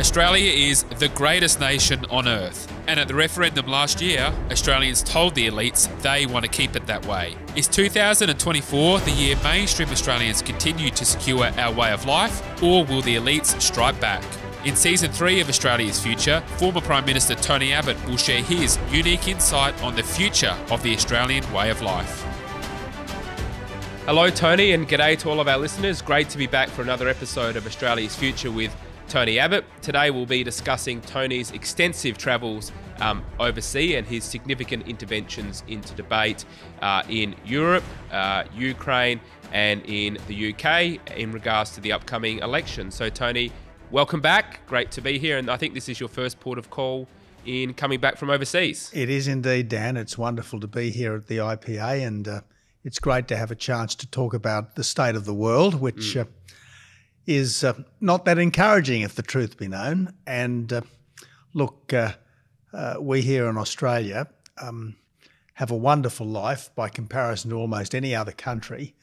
Australia is the greatest nation on earth, and at the referendum last year, Australians told the elites they want to keep it that way. Is 2024 the year mainstream Australians continue to secure our way of life, or will the elites strike back? In Season 3 of Australia's Future, former Prime Minister Tony Abbott will share his unique insight on the future of the Australian way of life. Hello Tony, and g'day to all of our listeners. Great to be back for another episode of Australia's Future with Tony Abbott. Today we'll be discussing Tony's extensive travels overseas and his significant interventions into debate in Europe, Ukraine and in the UK in regards to the upcoming election. So Tony, welcome back. Great to be here, and I think this is your first port of call in coming back from overseas. It is indeed, Dan. It's wonderful to be here at the IPA, and it's great to have a chance to talk about the state of the world, which is not that encouraging, if the truth be known. And look, we here in Australia have a wonderful life by comparison to almost any other country,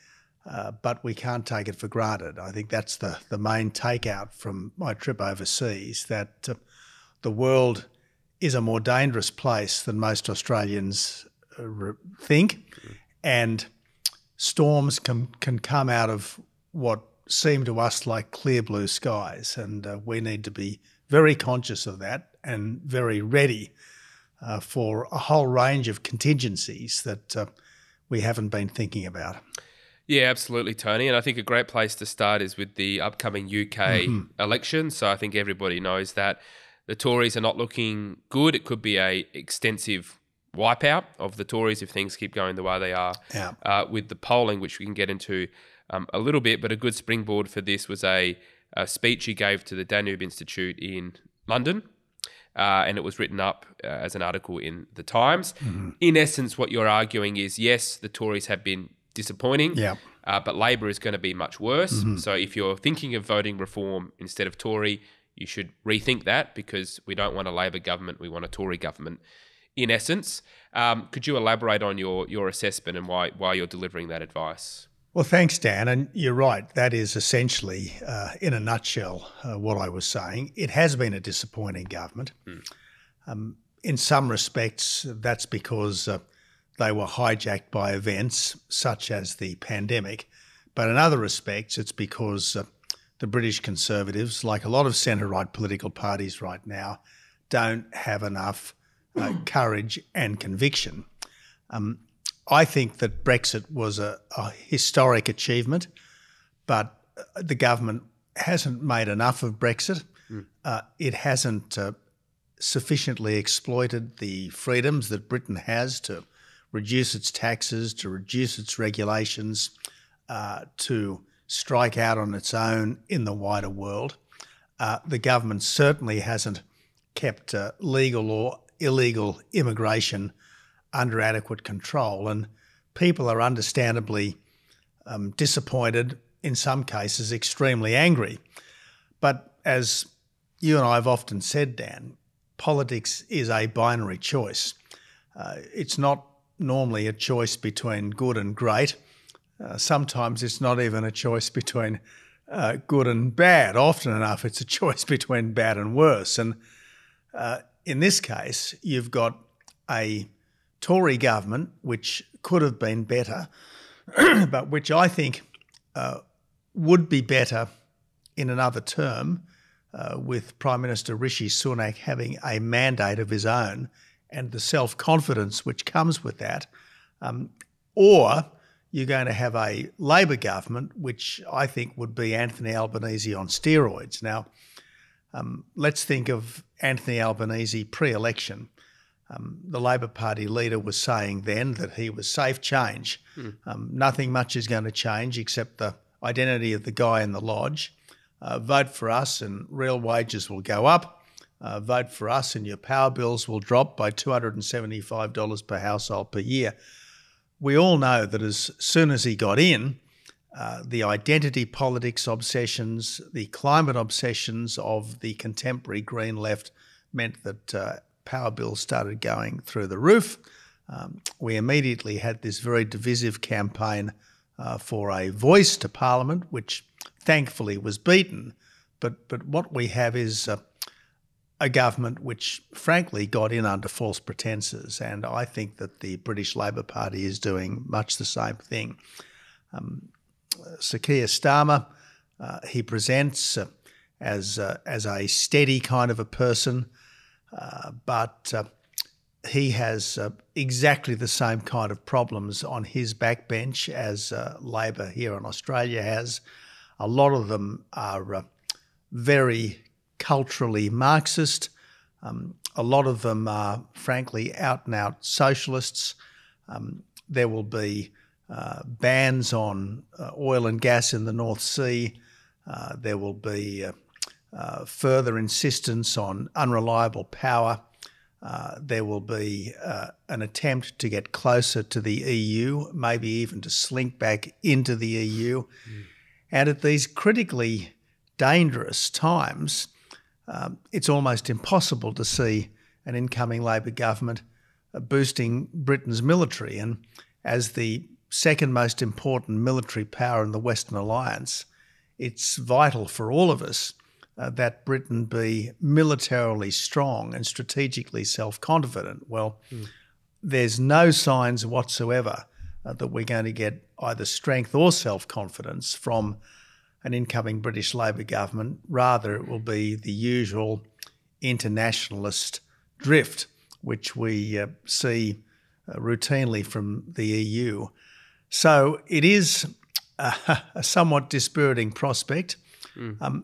but we can't take it for granted. I think that's the main takeout from my trip overseas, that the world is a more dangerous place than most Australians think, and storms can come out of what seem to us like clear blue skies, and we need to be very conscious of that and very ready for a whole range of contingencies that we haven't been thinking about. Yeah, absolutely, Tony. And I think a great place to start is with the upcoming UK election. So I think everybody knows that the Tories are not looking good. It could be a extensive wipeout of the Tories if things keep going the way they are with the polling, which we can get into a little bit. But a good springboard for this was a speech he gave to the Danube Institute in London, and it was written up as an article in The Times. In essence, what you're arguing is, yes, the Tories have been disappointing, but Labor is going to be much worse. So if you're thinking of voting Reform instead of Tory, you should rethink that, because we don't want a Labor government, we want a Tory government. In essence, could you elaborate on your assessment and why you're delivering that advice? Well, thanks, Dan. And you're right. That is essentially, in a nutshell, what I was saying. It has been a disappointing government. In some respects, that's because they were hijacked by events such as the pandemic. But in other respects, it's because the British Conservatives, like a lot of centre-right political parties right now, don't have enough courage and conviction. I think that Brexit was a historic achievement, but the government hasn't made enough of Brexit. It hasn't sufficiently exploited the freedoms that Britain has to reduce its taxes, to reduce its regulations, to strike out on its own in the wider world. The government certainly hasn't kept legal or illegal immigration under adequate control, and people are understandably disappointed, in some cases extremely angry. But as you and I have often said, Dan, politics is a binary choice. It's not normally a choice between good and great. Sometimes it's not even a choice between good and bad. Often enough, it's a choice between bad and worse. And in this case, you've got a Tory government which could have been better, but which I think would be better in another term, with Prime Minister Rishi Sunak having a mandate of his own and the self-confidence which comes with that. Or you're going to have a Labor government, which I think would be Anthony Albanese on steroids. Now, let's think of Anthony Albanese pre-election. The Labor Party leader was saying then that he was safe change. Nothing much is going to change except the identity of the guy in the lodge. Vote for us and real wages will go up. Vote for us and your power bills will drop by $275 per household per year. We all know that as soon as he got in, the identity politics obsessions, the climate obsessions of the contemporary Green left meant that power bills started going through the roof. We immediately had this very divisive campaign for a voice to Parliament, which thankfully was beaten. But what we have is a government which frankly got in under false pretences, and I think that the British Labor Party is doing much the same thing. Sir Keir Starmer, he presents as a steady kind of a person, but he has exactly the same kind of problems on his backbench as Labor here in Australia has. A lot of them are very culturally Marxist. A lot of them are, frankly, out-and-out socialists. There will be bans on oil and gas in the North Sea. There will be further insistence on unreliable power. There will be an attempt to get closer to the EU, maybe even to slink back into the EU. And at these critically dangerous times, it's almost impossible to see an incoming Labor government boosting Britain's military. And as the second most important military power in the Western Alliance, it's vital for all of us that Britain be militarily strong and strategically self-confident. Well, there's no signs whatsoever that we're going to get either strength or self-confidence from an incoming British Labor government. Rather, it will be the usual internationalist drift, which we see routinely from the EU. So it is a somewhat dispiriting prospect.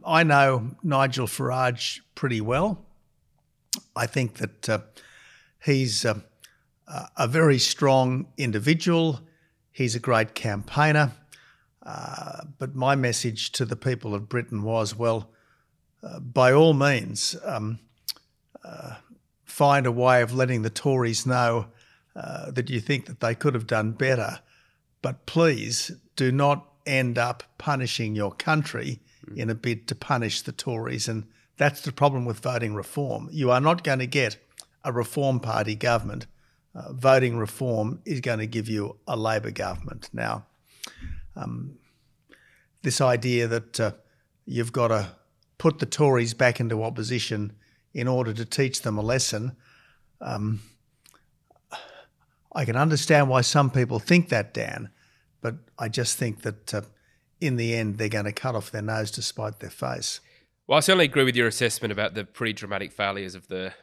I know Nigel Farage pretty well. I think that he's a very strong individual. He's a great campaigner. But my message to the people of Britain was, well, by all means, find a way of letting the Tories know that you think that they could have done better. But please do not end up punishing your country in a bid to punish the Tories. And that's the problem with voting reform. You are not going to get a Reform Party government. Voting reform is going to give you a Labor government. Now, this idea that you've got to put the Tories back into opposition in order to teach them a lesson, I can understand why some people think that, Dan, but I just think that in the end they're going to cut off their nose to spite their face. Well, I certainly agree with your assessment about the pretty dramatic failures of the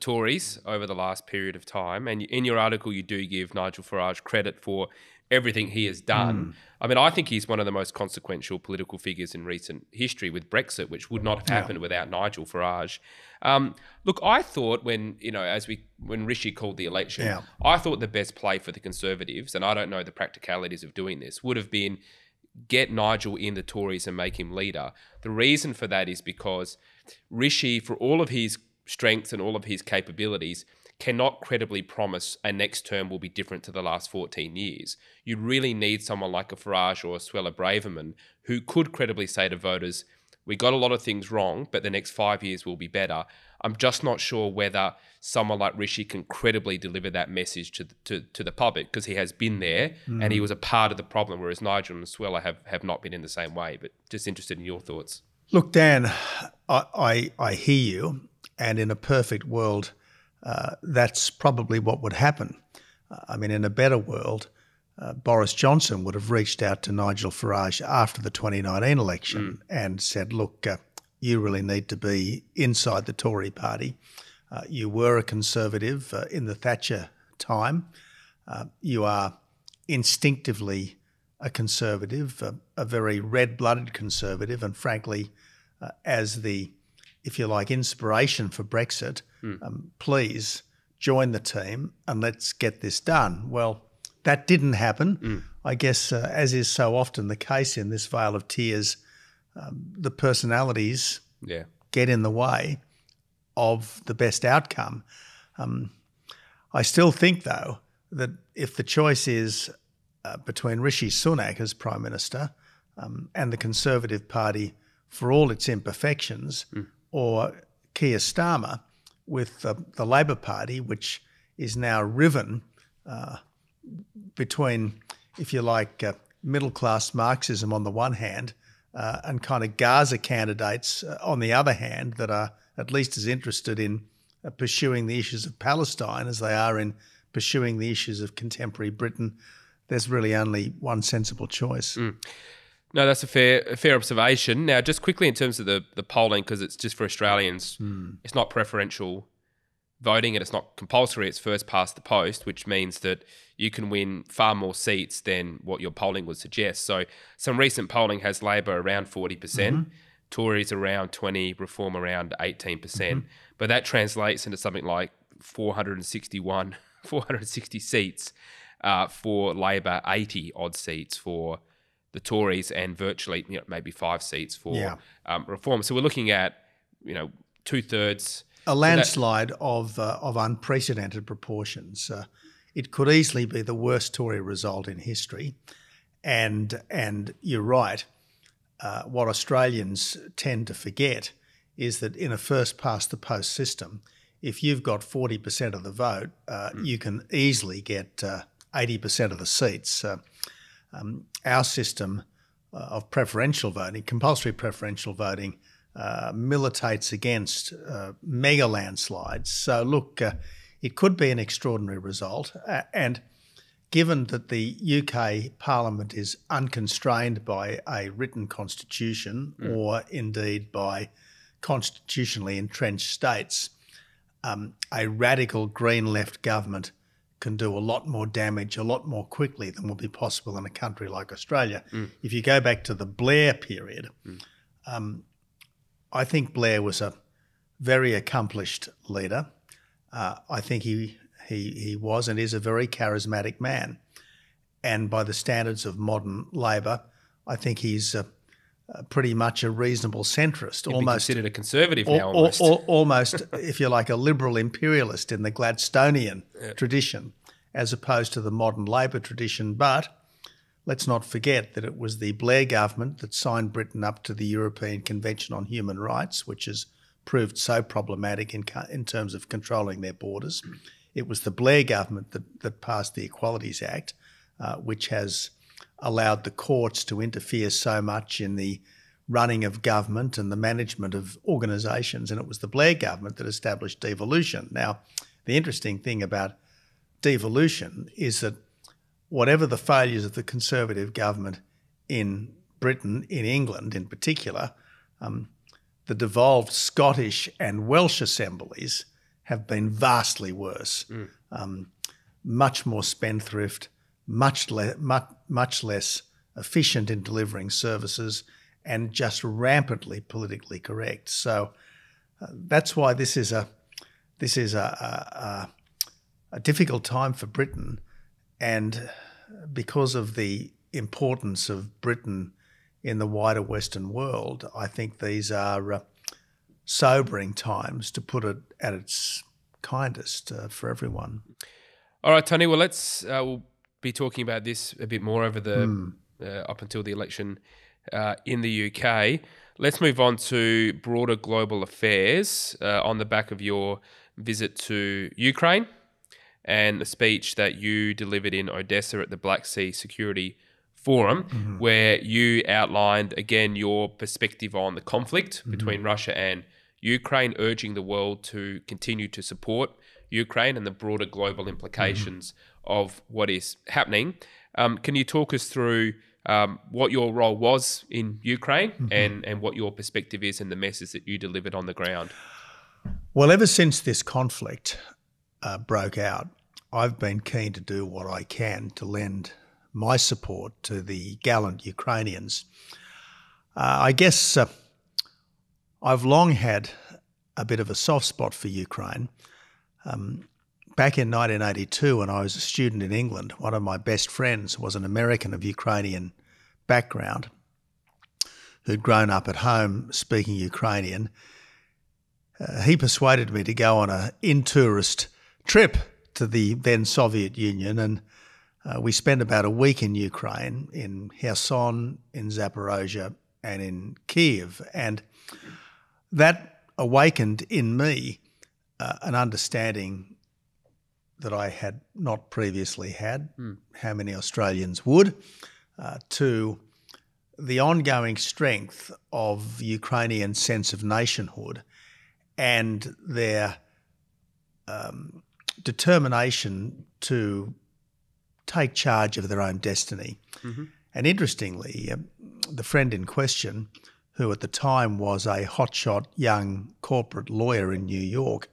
Tories over the last period of time. And in your article, you do give Nigel Farage credit for everything he has done. I mean, I think he's one of the most consequential political figures in recent history with Brexit, which would not have happened without Nigel Farage. Look, I thought when Rishi called the election, I thought the best play for the Conservatives, and I don't know the practicalities of doing this, would have been get Nigel in the Tories and make him leader. The reason for that is because Rishi, for all of his strengths and all of his capabilities, cannot credibly promise a next term will be different to the last 14 years. You really need someone like a Farage or a Suella Braverman who could credibly say to voters, we got a lot of things wrong, but the next 5 years will be better. I'm just not sure whether someone like Rishi can credibly deliver that message to the public, because he has been there and he was a part of the problem, whereas Nigel and Suella have not been in the same way. But just interested in your thoughts. Look, Dan, I hear you, and in a perfect world, that's probably what would happen. I mean, in a better world, Boris Johnson would have reached out to Nigel Farage after the 2019 election and said, look, you really need to be inside the Tory party. You were a Conservative in the Thatcher time. You are instinctively a Conservative, a very red-blooded Conservative, and frankly, as the, if you like, inspiration for Brexit, please join the team and let's get this done. Well, that didn't happen. I guess, as is so often the case in this Vale of Tears, the personalities get in the way of the best outcome. I still think, though, that if the choice is between Rishi Sunak as Prime Minister and the Conservative Party for all its imperfections, or Keir Starmer with the Labor Party, which is now riven between, if you like, middle-class Marxism on the one hand and kind of Gaza candidates, on the other hand, that are at least as interested in pursuing the issues of Palestine as they are in pursuing the issues of contemporary Britain, there's really only one sensible choice. No, that's a fair observation. Now, just quickly in terms of the polling, because it's just for Australians, it's not preferential voting and it's not compulsory. It's first past the post, which means that you can win far more seats than what your polling would suggest. So some recent polling has Labor around 40%, Tories around 20%, Reform around 18%. But that translates into something like 460 seats for Labor, 80 odd seats for the Tories, and virtually maybe 5 seats for Reform. So we're looking at 2/3. A landslide of unprecedented proportions. It could easily be the worst Tory result in history, and you're right. What Australians tend to forget is that in a first past the post system, if you've got 40% of the vote, you can easily get 80% of the seats. Our system of preferential voting, compulsory preferential voting, militates against mega landslides. So look, it could be an extraordinary result. And given that the UK Parliament is unconstrained by a written constitution or indeed by constitutionally entrenched states, a radical green left government can do a lot more damage a lot more quickly than will be possible in a country like Australia. If you go back to the Blair period, I think Blair was a very accomplished leader. I think he was and is a very charismatic man. And by the standards of modern Labor, I think he's pretty much a reasonable centrist. He'd be considered a conservative now almost. Almost, if you like, a liberal imperialist in the Gladstonian tradition, as opposed to the modern Labor tradition. But let's not forget that it was the Blair government that signed Britain up to the European Convention on Human Rights, which has proved so problematic in terms of controlling their borders. It was the Blair government that passed the Equalities Act, which has allowed the courts to interfere so much in the running of government and the management of organisations. And it was the Blair government that established devolution. Now, the interesting thing about devolution is that whatever the failures of the Conservative government in Britain, in England in particular, the devolved Scottish and Welsh assemblies have been vastly worse, much more spendthrift, much less efficient in delivering services, and just rampantly politically correct. So that's why this is a difficult time for Britain, and because of the importance of Britain in the wider Western world, I think these are sobering times, to put it at its kindest, for everyone. All right, Tony. Well, we'll be talking about this a bit more over the up until the election in the UK. Let's move on to broader global affairs on the back of your visit to Ukraine and the speech that you delivered in Odessa at the Black Sea Security Forum, where you outlined again your perspective on the conflict between Russia and Ukraine, urging the world to continue to support Ukraine and the broader global implications of what is happening. Can you talk us through what your role was in Ukraine and what your perspective is and the message that you delivered on the ground? Well, ever since this conflict broke out, I've been keen to do what I can to lend my support to the gallant Ukrainians. I guess I've long had a bit of a soft spot for Ukraine. Back in 1982, when I was a student in England, one of my best friends was an American of Ukrainian background who'd grown up at home speaking Ukrainian. He persuaded me to go on an in-tourist trip to the then Soviet Union, and we spent about a week in Ukraine, in Kherson, in Zaporozhye, and in Kiev. And that awakened in me an understanding that I had not previously had, how many Australians would, to the ongoing strength of Ukrainian sense of nationhood and their determination to take charge of their own destiny. Mm-hmm. And interestingly, the friend in question, who at the time was a hotshot young corporate lawyer in New York,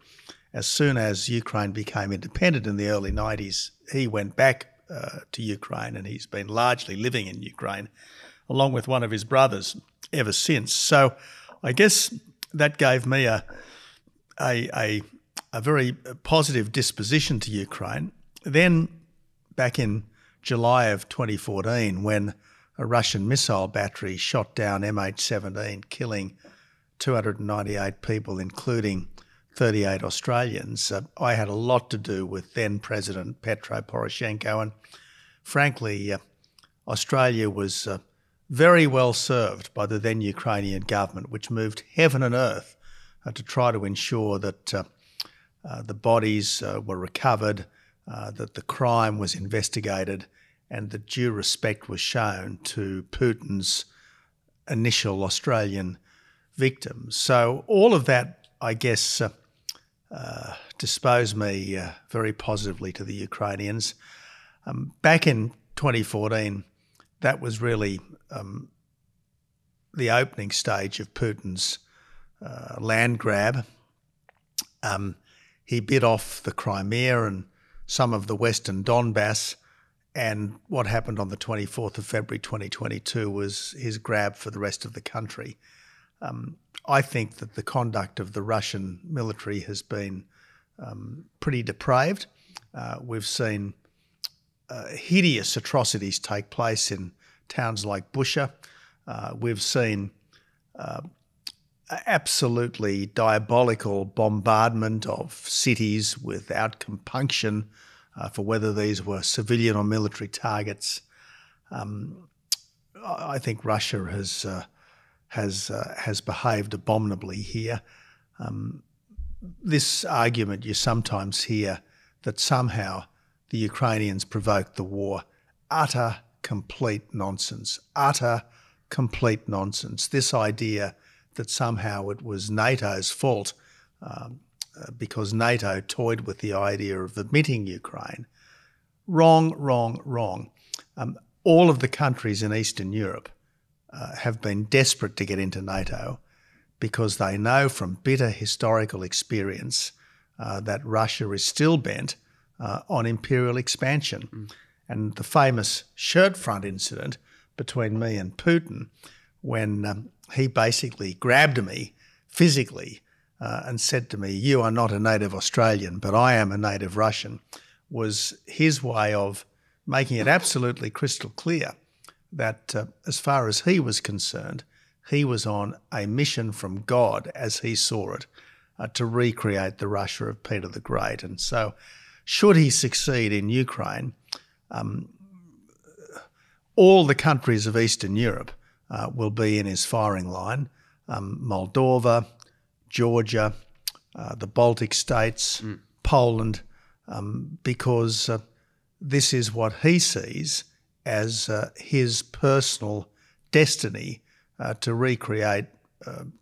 as soon as Ukraine became independent in the early 90s, he went back to Ukraine, and he's been largely living in Ukraine, along with one of his brothers ever since. So I guess that gave me a very positive disposition to Ukraine. Then back in July of 2014, when a Russian missile battery shot down MH17, killing 298 people, including 38 Australians, I had a lot to do with then President Petro Poroshenko, and frankly, Australia was very well served by the then Ukrainian government, which moved heaven and earth to try to ensure that the bodies were recovered, that the crime was investigated, and that due respect was shown to Putin's initial Australian victims. So all of that, I guess, disposed me very positively to the Ukrainians. Back in 2014, that was really the opening stage of Putin's land grab. He bit off the Crimea and some of the Western Donbass, and what happened on the 24th of February 2022 was his grab for the rest of the country. I think that the conduct of the Russian military has been pretty depraved. We've seen hideous atrocities take place in towns like Busha. We've seen absolutely diabolical bombardment of cities without compunction for whether these were civilian or military targets. I think Russia has behaved abominably here. This argument you sometimes hear that somehow the Ukrainians provoked the war, utter complete nonsense, utter complete nonsense. This idea that somehow it was NATO's fault because NATO toyed with the idea of admitting Ukraine. Wrong, wrong, wrong. All of the countries in Eastern Europe have been desperate to get into NATO because they know from bitter historical experience that Russia is still bent on imperial expansion. Mm. And the famous shirt front incident between me and Putin, when he basically grabbed me physically and said to me, "You are not a native Australian, but I am a native Russian," was his way of making it absolutely crystal clear that as far as he was concerned, he was on a mission from God, as he saw it, to recreate the Russia of Peter the Great. And so should he succeed in Ukraine, all the countries of Eastern Europe will be in his firing line. Moldova, Georgia, the Baltic states, Poland, because this is what he sees as his personal destiny to recreate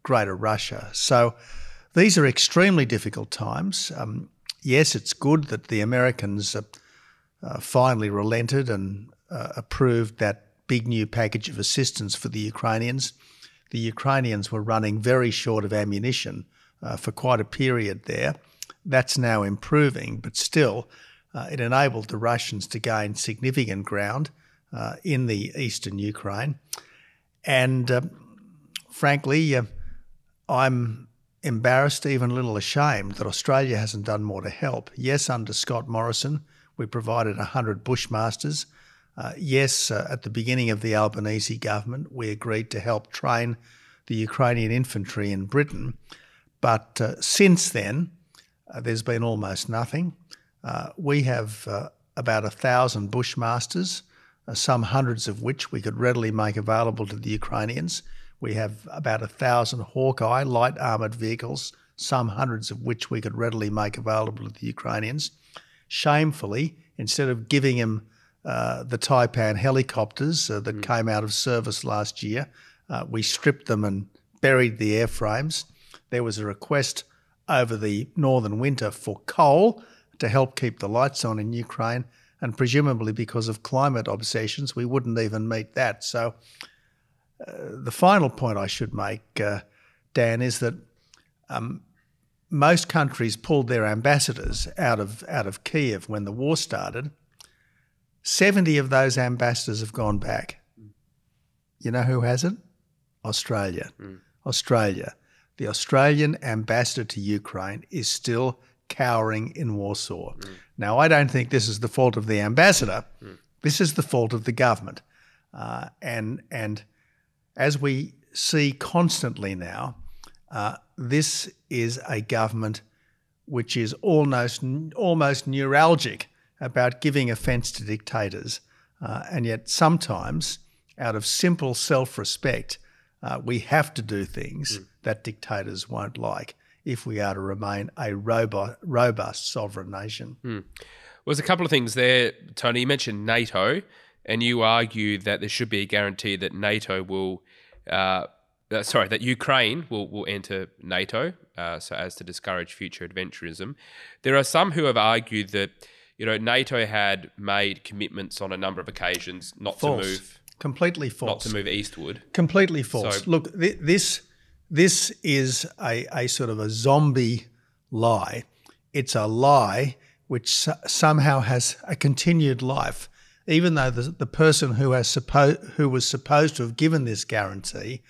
Greater Russia. So these are extremely difficult times. Yes, it's good that the Americans finally relented and approved that big new package of assistance for the Ukrainians. The Ukrainians were running very short of ammunition for quite a period there. That's now improving, but still it enabled the Russians to gain significant ground in the eastern Ukraine. And frankly, I'm embarrassed, even a little ashamed, that Australia hasn't done more to help. Yes, under Scott Morrison, we provided 100 Bushmasters. Yes, at the beginning of the Albanese government, we agreed to help train the Ukrainian infantry in Britain. But since then, there's been almost nothing. We have about 1,000 Bushmasters, some hundreds of which we could readily make available to the Ukrainians. We have about 1,000 Hawkeye light armoured vehicles, some hundreds of which we could readily make available to the Ukrainians. Shamefully, instead of giving them the Taipan helicopters that came out of service last year. We stripped them and buried the airframes. There was a request over the northern winter for coal to help keep the lights on in Ukraine, and presumably because of climate obsessions, we wouldn't even meet that. So the final point I should make, Dan, is that most countries pulled their ambassadors out of Kiev when the war started. 70 of those ambassadors have gone back. You know who hasn't? Australia. Australia. The Australian ambassador to Ukraine is still cowering in Warsaw. Now, I don't think this is the fault of the ambassador. This is the fault of the government. And as we see constantly now, this is a government which is almost neuralgic about giving offence to dictators. And yet sometimes, out of simple self-respect, we have to do things that dictators won't like if we are to remain a robust sovereign nation. Well, there's a couple of things there, Tony. You mentioned NATO, and you argue that there should be a guarantee that NATO will, that Ukraine will enter NATO, so as to discourage future adventurism. There are some who have argued that, NATO had made commitments on a number of occasions not to move. Completely false. Not to move eastward. Completely false. So, look, this is a sort of a zombie lie. It's a lie which somehow has a continued life, even though the person who was supposed to have given this guarantee,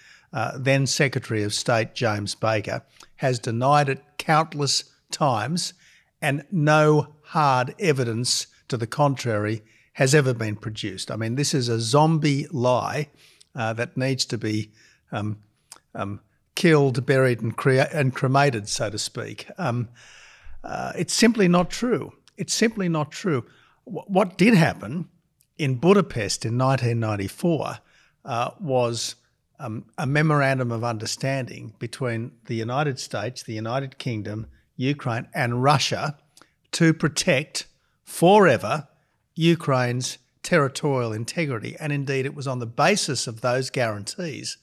then Secretary of State James Baker, has denied it countless times, and no hard evidence to the contrary has ever been produced. I mean, this is a zombie lie that needs to be killed, buried and cremated, so to speak. It's simply not true. It's simply not true. What did happen in Budapest in 1994 was a memorandum of understanding between the United States, the United Kingdom, Ukraine and Russia to protect forever Ukraine's territorial integrity. And indeed, it was on the basis of those guarantees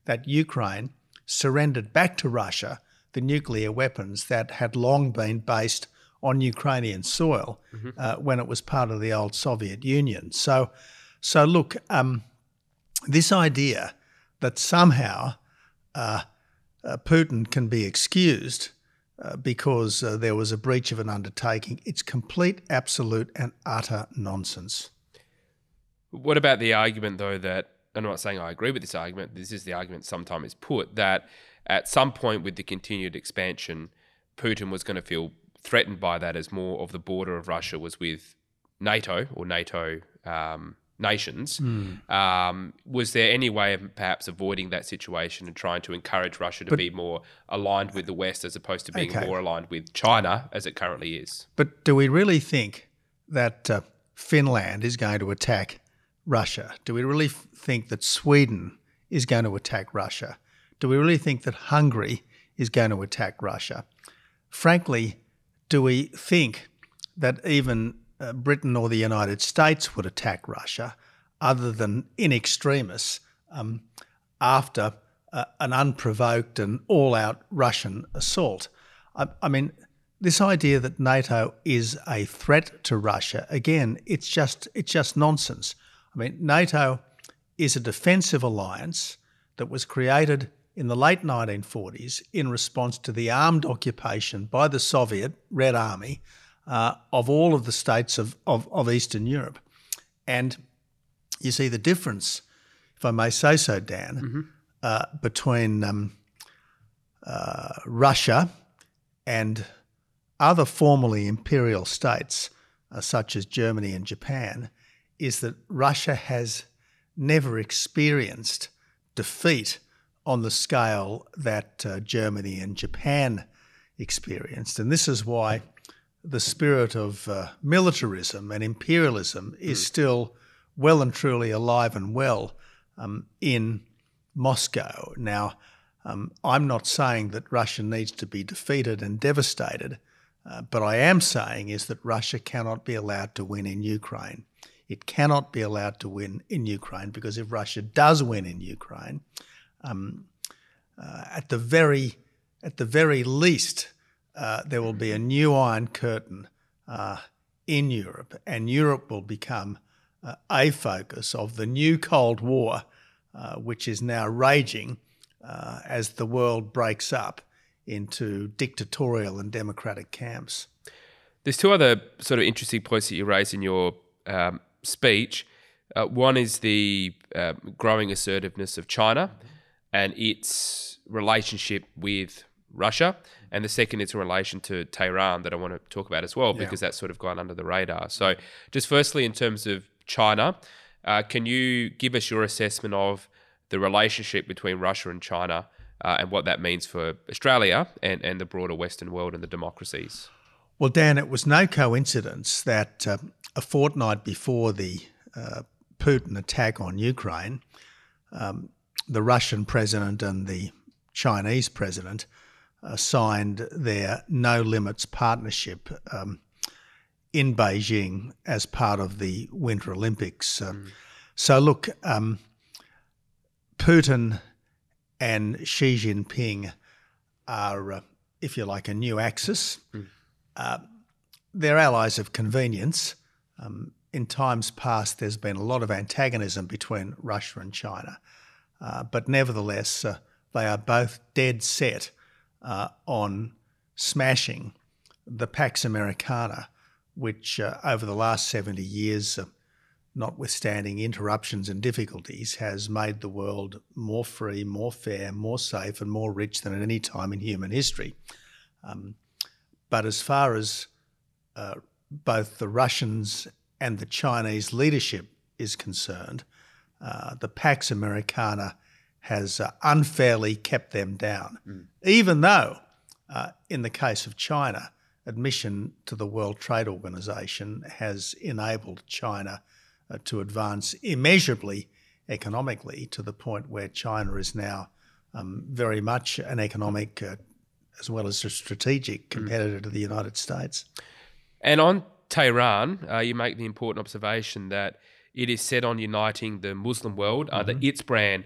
that Ukraine surrendered back to Russia the nuclear weapons that had long been based on Ukrainian soil when it was part of the old Soviet Union. So look, this idea that somehow Putin can be excused because there was a breach of an undertaking, it's complete, absolute and utter nonsense. What about the argument, though, that, I'm not saying I agree with this argument, this is the argument sometimes put, that at some point with the continued expansion, Putin was going to feel threatened by that as more of the border of Russia was with NATO or NATO nations. Was there any way of perhaps avoiding that situation and trying to encourage Russia to be more aligned with the West as opposed to being more aligned with China as it currently is? But do we really think that Finland is going to attack Russia? Do we really think that Sweden is going to attack Russia? Do we really think that Hungary is going to attack Russia? Frankly, do we think that even Britain or the United States would attack Russia other than in extremis after an unprovoked and all-out Russian assault? I mean, this idea that NATO is a threat to Russia, again, it's just nonsense. I mean, NATO is a defensive alliance that was created in the late 1940s in response to the armed occupation by the Soviet Red Army of all of the states of Eastern Europe. And you see the difference, if I may say so, Dan, between Russia and other formerly imperial states, such as Germany and Japan, is that Russia has never experienced defeat on the scale that Germany and Japan experienced. And this is why the spirit of militarism and imperialism is still well and truly alive and well in Moscow. Now, I'm not saying that Russia needs to be defeated and devastated, but I am saying is that Russia cannot be allowed to win in Ukraine. It cannot be allowed to win in Ukraine, because if Russia does win in Ukraine, at the very least, there will be a new Iron Curtain in Europe, and Europe will become a focus of the new Cold War, which is now raging as the world breaks up into dictatorial and democratic camps. There's two other sort of interesting points that you raised in your speech. One is the growing assertiveness of China and its relationship with Russia, and the second is in relation to Tehran that I want to talk about as well, because that's sort of gone under the radar. So just firstly, in terms of China, can you give us your assessment of the relationship between Russia and China and what that means for Australia and the broader Western world and the democracies? Well, Dan, it was no coincidence that a fortnight before the Putin attack on Ukraine, the Russian president and the Chinese president signed their no limits partnership in Beijing as part of the Winter Olympics. So look, Putin and Xi Jinping are, if you like, a new axis. They're allies of convenience. In times past, there's been a lot of antagonism between Russia and China, but nevertheless, they are both dead set on smashing the Pax Americana, which over the last 70 years, notwithstanding interruptions and difficulties, has made the world more free, more fair, more safe and more rich than at any time in human history. But as far as both the Russians and the Chinese leadership is concerned, the Pax Americana has unfairly kept them down, even though, in the case of China, admission to the World Trade Organization has enabled China to advance immeasurably economically, to the point where China is now very much an economic as well as a strategic competitor to the United States. And on Tehran, you make the important observation that it is set on uniting the Muslim world under its brand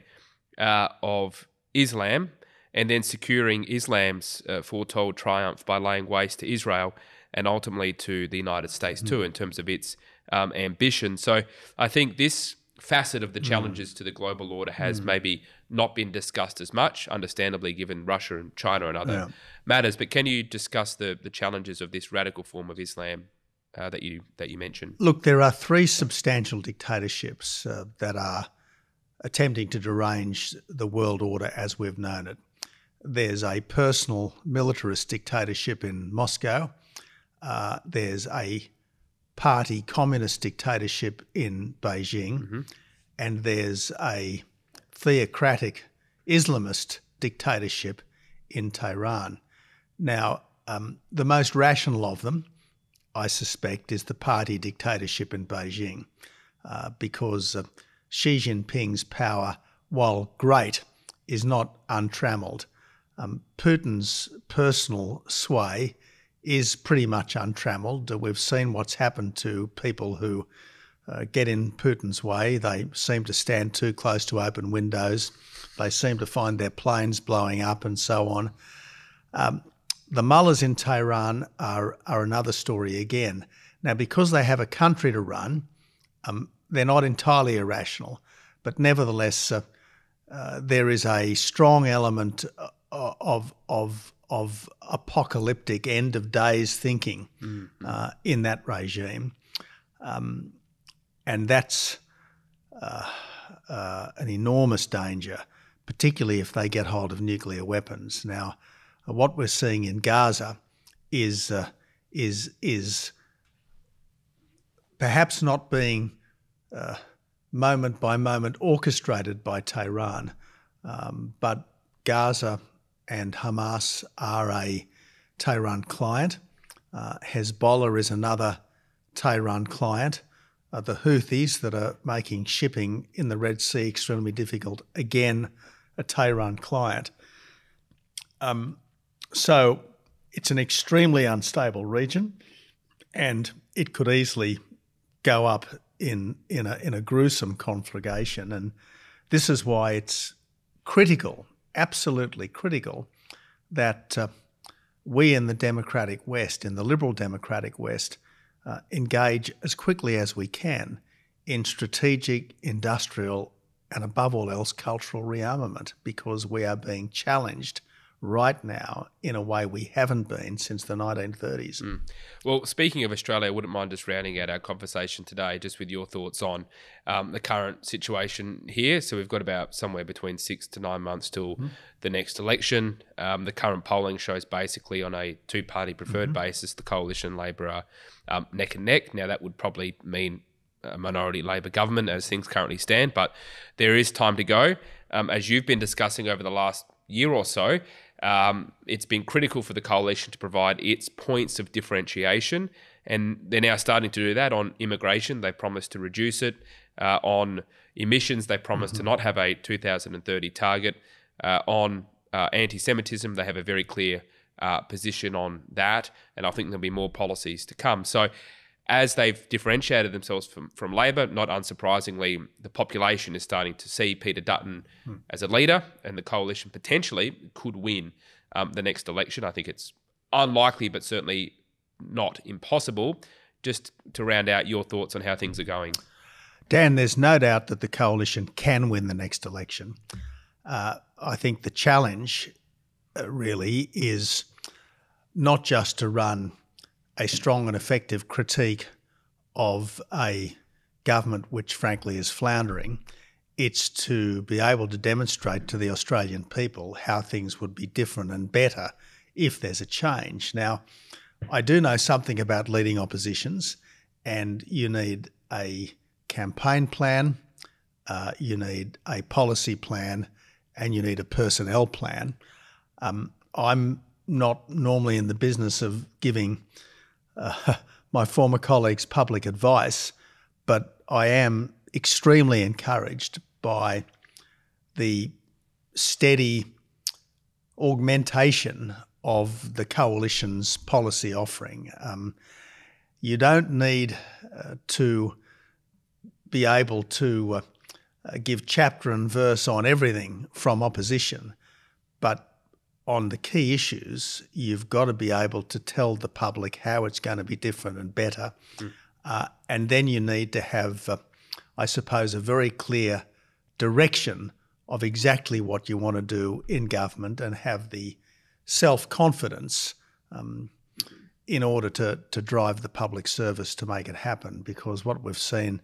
of Islam, and then securing Islam's foretold triumph by laying waste to Israel and ultimately to the United States too, in terms of its ambition. So I think this facet of the challenges to the global order has maybe not been discussed as much, understandably, given Russia and China and other matters. But can you discuss the challenges of this radical form of Islam that you mentioned? Look, there are three substantial dictatorships that are attempting to derange the world order as we've known it. There's a personal militarist dictatorship in Moscow. There's a party communist dictatorship in Beijing. And there's a theocratic Islamist dictatorship in Tehran. Now, the most rational of them, I suspect, is the party dictatorship in Beijing, because Xi Jinping's power, while great, is not untrammeled. Putin's personal sway is pretty much untrammeled. We've seen what's happened to people who get in Putin's way. They seem to stand too close to open windows. They seem to find their planes blowing up and so on. The mullahs in Tehran are another story again. Now, because they have a country to run, they're not entirely irrational, but nevertheless, there is a strong element of apocalyptic end of days thinking in that regime, and that's an enormous danger, particularly if they get hold of nuclear weapons. Now, what we're seeing in Gaza is perhaps not being moment by moment orchestrated by Tehran, but Gaza and Hamas are a Tehran client. Hezbollah is another Tehran client. The Houthis that are making shipping in the Red Sea extremely difficult, again, a Tehran client. So it's an extremely unstable region, and it could easily go up in a gruesome conflagration. And this is why it's critical, absolutely critical, that we in the democratic West, in the liberal democratic West, engage as quickly as we can in strategic, industrial, and above all else, cultural rearmament, because we are being challenged right now in a way we haven't been since the 1930s. Well, speaking of Australia, I wouldn't mind just rounding out our conversation today just with your thoughts on the current situation here. So we've got about somewhere between 6 to 9 months till the next election. The current polling shows basically on a two-party preferred basis, the Coalition and Labor are neck and neck. Now, that would probably mean a minority Labor government as things currently stand, but there is time to go. As you've been discussing over the last year or so, it's been critical for the coalition to provide its points of differentiation, and they're now starting to do that on immigration. They promised to reduce it. On emissions, they promised to not have a 2030 target. On anti-Semitism, they have a very clear position on that, and I think there'll be more policies to come. So as they've differentiated themselves from Labor, not unsurprisingly, the population is starting to see Peter Dutton as a leader, and the coalition potentially could win the next election. I think it's unlikely, but certainly not impossible. Just to round out your thoughts on how things are going. Dan, there's no doubt that the coalition can win the next election. I think the challenge really is not just to run a strong and effective critique of a government which frankly is floundering. It's to be able to demonstrate to the Australian people how things would be different and better if there's a change. Now, I do know something about leading oppositions, and you need a campaign plan, you need a policy plan, and you need a personnel plan. I'm not normally in the business of giving my former colleagues public advice, but I am extremely encouraged by the steady augmentation of the coalition's policy offering. You don't need to be able to give chapter and verse on everything from opposition, but on the key issues, you've got to be able to tell the public how it's going to be different and better. And then you need to have, I suppose, a very clear direction of exactly what you want to do in government, and have the self-confidence in order to drive the public service to make it happen. Because what we've seen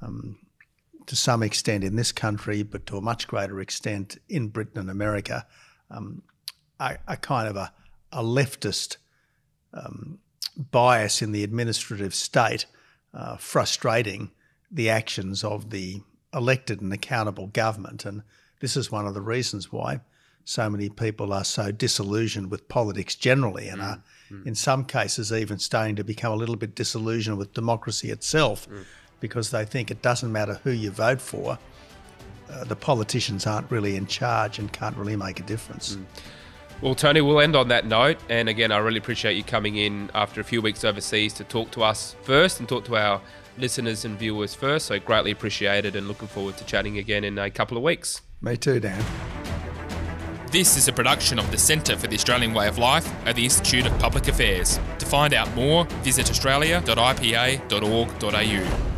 to some extent in this country, but to a much greater extent in Britain and America, a kind of a leftist bias in the administrative state, frustrating the actions of the elected and accountable government. And this is one of the reasons why so many people are so disillusioned with politics generally, and are in some cases even starting to become a little bit disillusioned with democracy itself, because they think it doesn't matter who you vote for, the politicians aren't really in charge and can't really make a difference. Well, Tony, we'll end on that note. And again, I really appreciate you coming in after a few weeks overseas to talk to us first and talk to our listeners and viewers first. So greatly appreciated, and looking forward to chatting again in a couple of weeks. Me too, Dan. This is a production of the Centre for the Australian Way of Life at the Institute of Public Affairs. To find out more, visit australia.ipa.org.au.